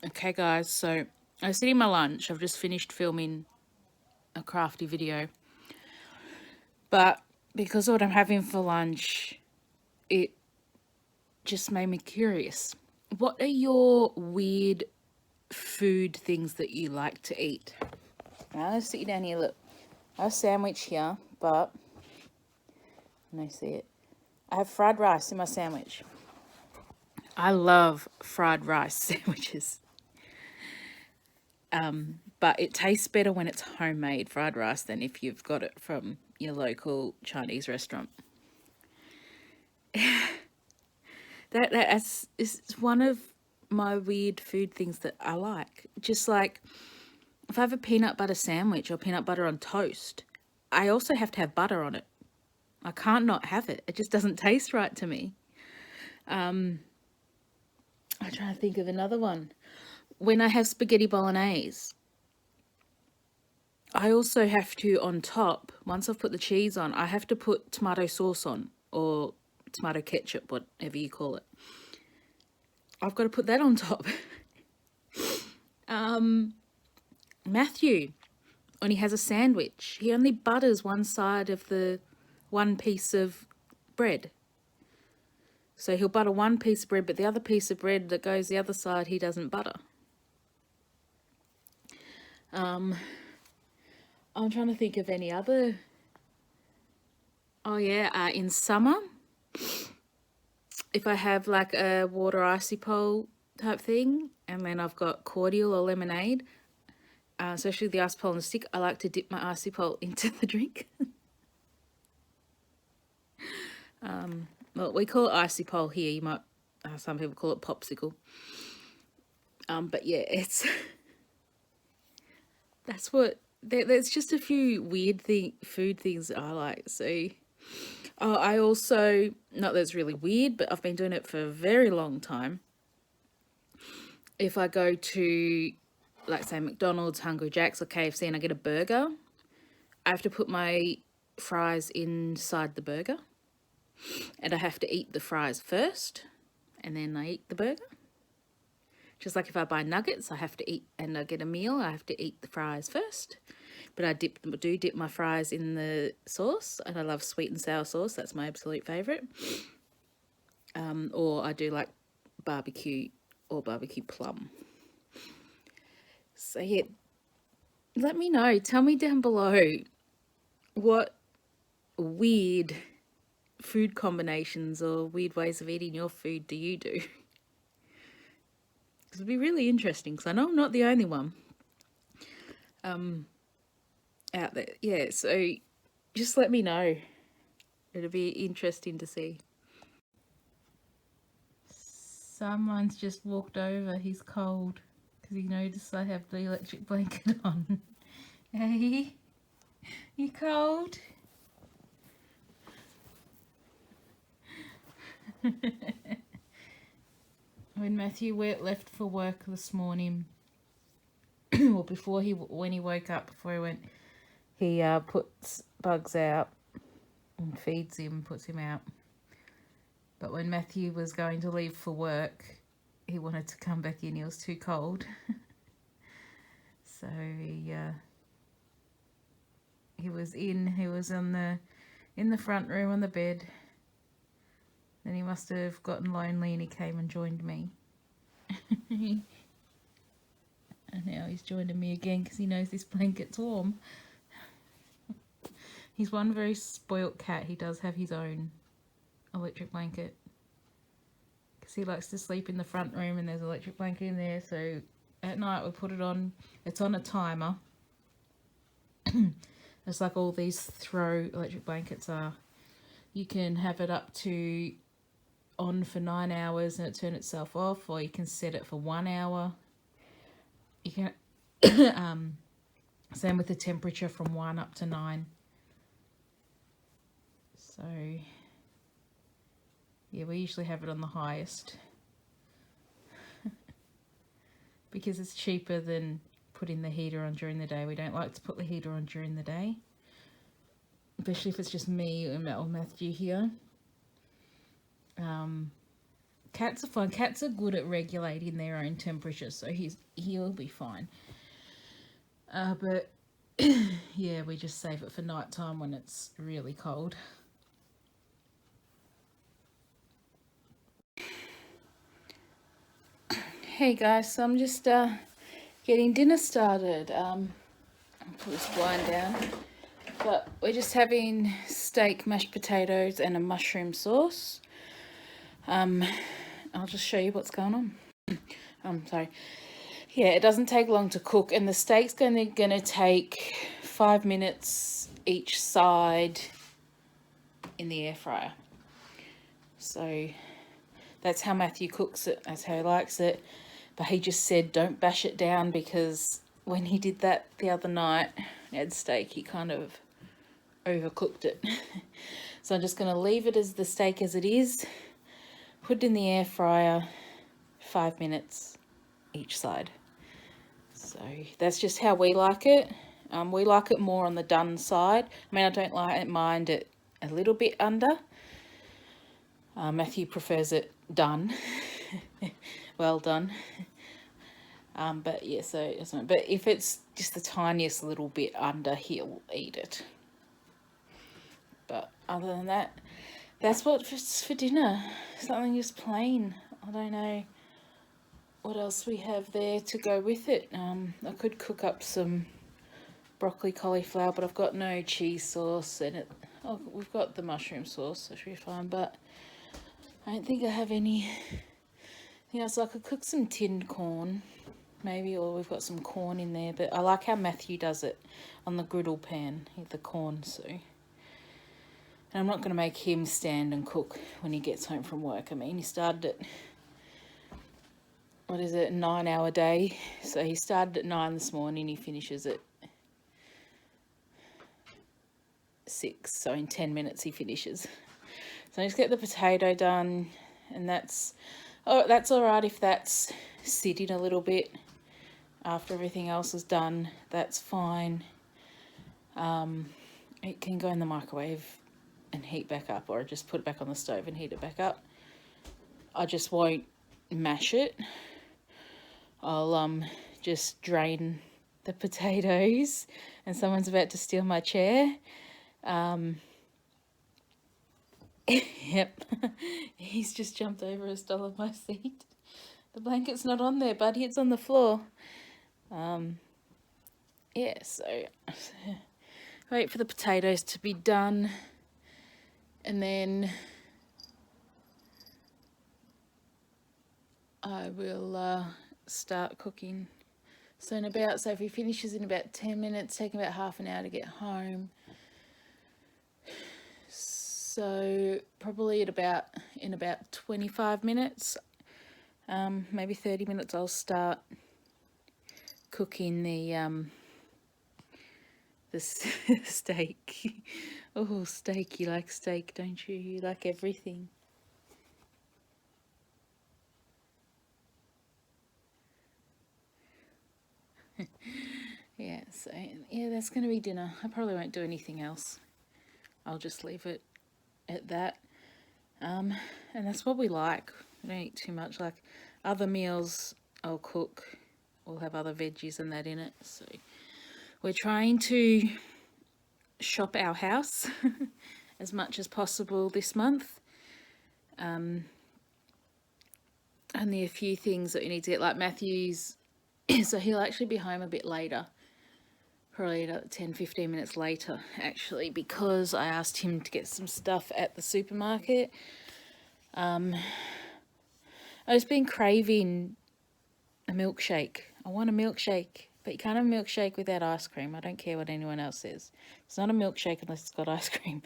Okay guys, so I was eating my lunch. I've just finished filming a crafty video. But because of what I'm having for lunch, it just made me curious. What are your weird food things that you like to eat? Now let's sit you down here, look. I have a sandwich here, but can I see it? I have fried rice in my sandwich. I love fried rice sandwiches. But it tastes better when it's homemade fried rice than if you've got it from your local Chinese restaurant. That's is one of my weird food things that I like. Just like if I have a peanut butter sandwich or peanut butter on toast, I also have to have butter on it. I can't not have it. It just doesn't taste right to me. I'm trying to think of another one. When I have spaghetti bolognese, I also have to, on top, once I've put the cheese on, I have to put tomato sauce on, or tomato ketchup, whatever you call it. I've got to put that on top. Matthew, when he has a sandwich, he only butters one side of the one piece of bread. So he'll butter one piece of bread, but the other piece of bread that goes the other side, he doesn't butter. I'm trying to think of any other. Oh yeah, in summer, if I have like a water icy pole type thing, and then I've got cordial or lemonade, especially the icy pole on the stick, I like to dip my icy pole into the drink. Well, we call it icy pole here. You might, some people call it popsicle. But yeah, it's that's what. There's just a few weird food things that I like. So, I also, not that it's really weird, but I've been doing it for a very long time. If I go to, like, say, McDonald's, Hungry Jack's, or KFC, and I get a burger, I have to put my fries inside the burger, and I have to eat the fries first, and then I eat the burger. Just like if I buy nuggets, I have to eat, and I get a meal, I have to eat the fries first. But I do dip my fries in the sauce, and I love sweet and sour sauce. That's my absolute favourite. Or I do like barbecue or barbecue plum. So yeah, let me know. Tell me down below what weird food combinations or weird ways of eating your food do you do? Because it'd be really interesting, because I know I'm not the only one out there. Yeah, so just let me know. It'll be interesting to see. Someone's just walked over. He's cold because he noticed I have the electric blanket on. Hey, you cold? When Matthew left for work this morning, or when he woke up, before he went, he puts Bugs out and feeds him, puts him out. But when Matthew was going to leave for work, he wanted to come back in. He was too cold. So he was in the front room on the bed. Then he must have gotten lonely and he came and joined me. And now he's joining me again because he knows this blanket's warm. He's one very spoilt cat. He does have his own electric blanket because he likes to sleep in the front room and there's an electric blanket in there. So at night we put it on. It's on a timer. It's like all these throw electric blankets are. You can have it up to on for 9 hours and it turn itself off, or you can set it for 1 hour. You can same with the temperature from 1 up to 9. So yeah, we usually have it on the highest because it's cheaper than putting the heater on during the day. We don't like to put the heater on during the day, especially if it's just me and Matthew here. Cats are fine. Cats are good at regulating their own temperature, so he'll be fine. But yeah, we just save it for nighttime when it's really cold. Hey guys, so I'm just getting dinner started. I'll put this blind down. But we're just having steak, mashed potatoes, and a mushroom sauce. I'll just show you what's going on. Sorry. Yeah, it doesn't take long to cook, and the steak's gonna take 5 minutes each side in the air fryer. So that's how Matthew cooks it. That's how he likes it. But he just said don't bash it down, because when he did that the other night, he had steak, he kind of overcooked it. So I'm just going to leave it as the steak as it is, put it in the air fryer, 5 minutes each side. So that's just how we like it. We like it more on the done side. I mean, I don't mind it a little bit under. Matthew prefers it done. Well done. But yeah, but if it's just the tiniest little bit under, he'll eat it. But other than that, that's what's for dinner. Something just plain. I don't know what else we have there to go with it. I could cook up some broccoli cauliflower, but I've got no cheese sauce in it. Oh, we've got the mushroom sauce, so should be fine, but I don't think I have any. So I could cook some tinned corn, maybe, or we've got some corn in there, but I like how Matthew does it on the griddle pan, the corn, so. And I'm not going to make him stand and cook when he gets home from work. I mean, he started at, a 9-hour day, so he started at 9 this morning, he finishes at 6, so in 10 minutes he finishes. So I just get the potato done, and that's all right if that's sitting a little bit after everything else is done. That's fine. It can go in the microwave and heat back up, or just put it back on the stove and heat it back up. I just won't mash it. I'll just drain the potatoes, and someone's about to steal my chair. Yep, he's just jumped over and stolen my seat. The blanket's not on there, buddy, it's on the floor. Yeah, so wait for the potatoes to be done, and then I will start cooking. So if he finishes in about 10 minutes, taking about half an hour to get home. So probably in about 25 minutes, maybe 30 minutes, I'll start cooking the steak. Oh, steak, you like steak, don't you? You like everything. Yeah, so yeah, that's going to be dinner. I probably won't do anything else. I'll just leave it at that. And that's what we like. We don't eat too much. Like other meals I'll cook, we'll have other veggies and that in it. So we're trying to shop our house as much as possible this month. Only a few things that we need to get, like Matthew's, so he'll actually be home a bit later, probably 10-15 minutes later actually, because I asked him to get some stuff at the supermarket. I've just been craving a milkshake. I want a milkshake, but you can't have a milkshake without ice cream. I don't care what anyone else says. It's not a milkshake unless it's got ice cream.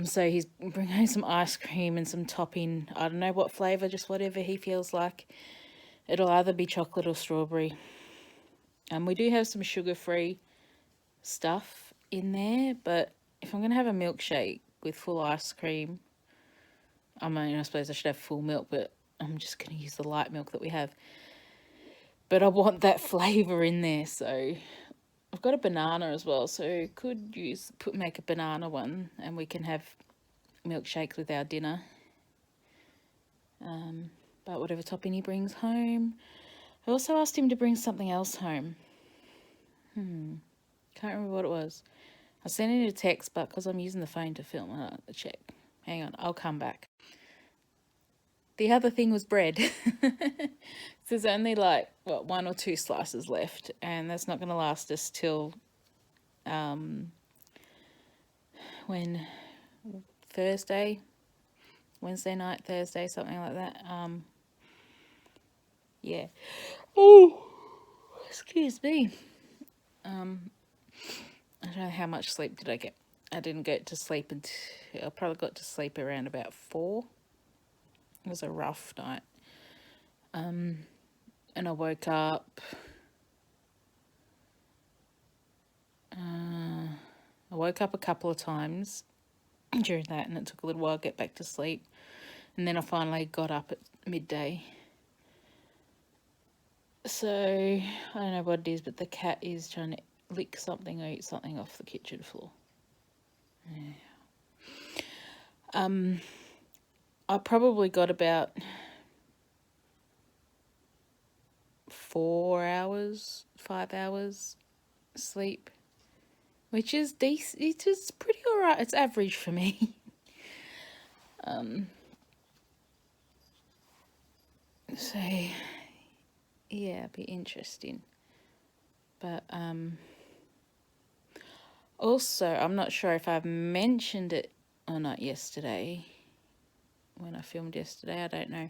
So he's bringing home some ice cream and some topping. I don't know what flavour, just whatever he feels like. It'll either be chocolate or strawberry. We do have some sugar-free stuff in there, but if I'm going to have a milkshake with full ice cream, I mean, I suppose I should have full milk, but I'm just going to use the light milk that we have. But I want that flavour in there, so I've got a banana as well, so could make a banana one, and we can have milkshakes with our dinner. But whatever topping he brings home. I also asked him to bring something else home. Can't remember what it was. I sent him a text, but because I'm using the phone to film, I'll have to check. Hang on, I'll come back. The other thing was bread. There's only like, what, 1 or 2 slices left, and that's not going to last us till when Thursday, Wednesday night, Thursday, something like that. Yeah. Oh, excuse me. I don't know how much sleep did I get. I didn't go to sleep until I probably got to sleep around about 4. It was a rough night. And I woke up. I woke up a couple of times during that, and it took a little while to get back to sleep. And then I finally got up at midday. So I don't know what it is, but the cat is trying to lick something or eat something off the kitchen floor. Yeah. I probably got about 4 hours, 5 hours sleep, which is decent. It is pretty alright. It's average for me. So yeah, it'd be interesting. But also, I'm not sure if I've mentioned it or not yesterday. When I filmed yesterday, I don't know.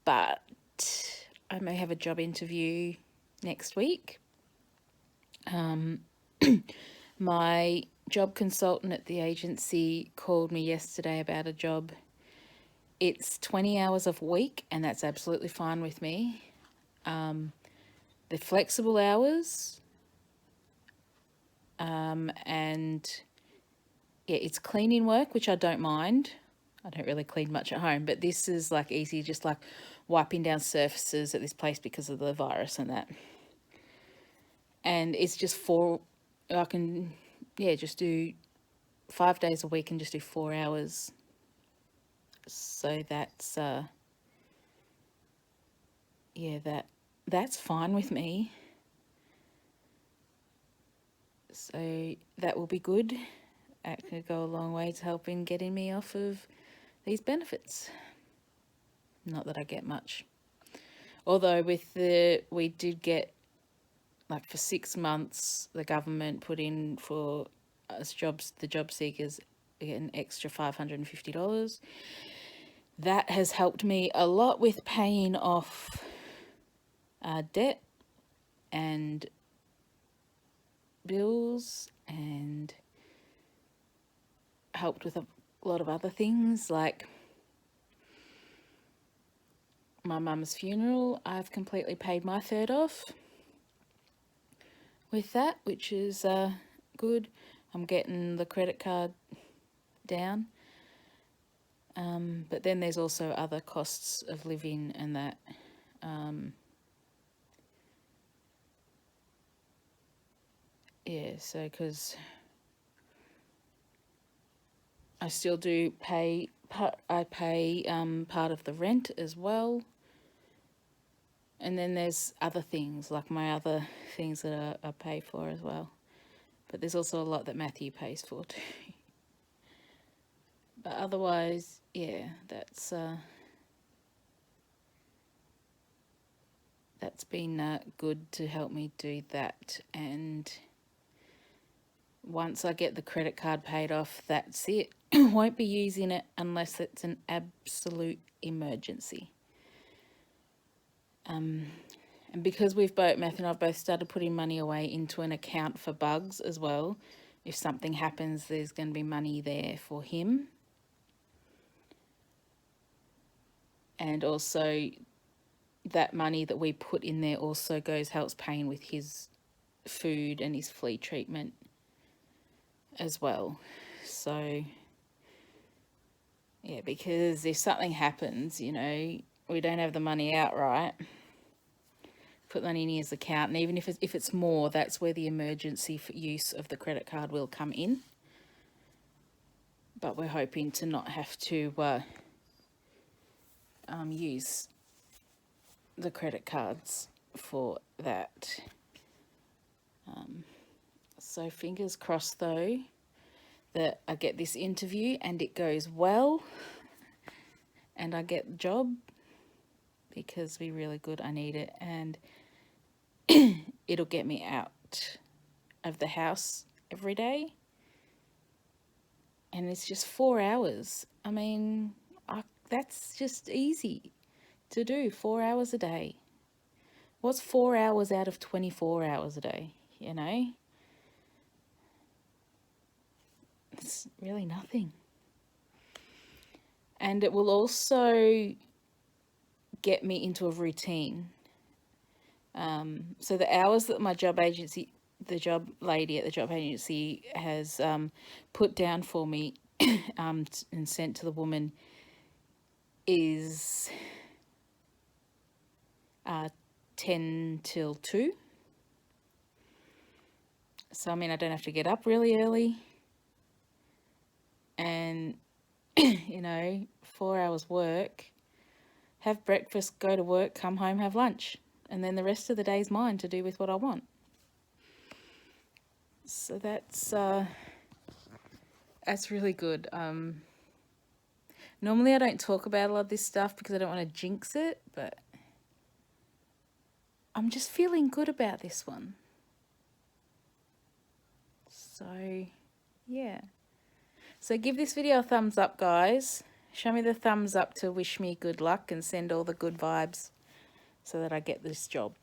But I may have a job interview next week. My job consultant at the agency called me yesterday about a job. It's 20 hours a week, and that's absolutely fine with me. The flexible hours, and yeah, it's cleaning work, which I don't mind. I don't really clean much at home, but this is like easy, just like wiping down surfaces at this place because of the virus and that. And it's just I can, yeah, just do 5 days a week and just do 4 hours. So that's, yeah, that's fine with me. So that will be good. That could go a long way to helping getting me off of these benefits. Not that I get much. Although we did get, like, for 6 months, the government put in for us the job seekers, an extra $550. That has helped me a lot with paying off debt and bills, and helped with a lot of other things, like my mum's funeral. I've completely paid my third off with that, which is good. I'm getting the credit card down. But then there's also other costs of living and that. Yeah, so because I still do pay I pay part of the rent as well. And then there's other things, like my other things that I pay for as well. But there's also a lot that Matthew pays for too. But otherwise, yeah, that's been good to help me do that. And once I get the credit card paid off, that's it. Won't be using it unless it's an absolute emergency. And because Matthew and I've both started putting money away into an account for bugs as well, if something happens, there's going to be money there for him. And also that money that we put in there also helps paying with his food and his flea treatment as well. So yeah, because if something happens, we don't have the money outright, put money in his account, and even if it's more, that's where the emergency use of the credit card will come in. But we're hoping to not have to use the credit cards for that. So fingers crossed though that I get this interview and it goes well and I get the job, because it'll be really good. I need it, and it'll get me out of the house every day. And it's just 4 hours. I mean, that's just easy to do, 4 hours a day. What's 4 hours out of 24 hours a day, you know? It's really nothing. And it will also get me into a routine. So the hours that my job agency, the job lady at the job agency has put down for me and sent to the woman is 10 till 2. So, I mean, I don't have to get up really early. And, you know, 4 hours work, have breakfast, go to work, come home, have lunch. And then the rest of the day is mine to do with what I want. So that's really good. Normally I don't talk about a lot of this stuff because I don't want to jinx it, but I'm just feeling good about this one. So, yeah. So give this video a thumbs up, guys. Show me the thumbs up to wish me good luck and send all the good vibes so that I get this job.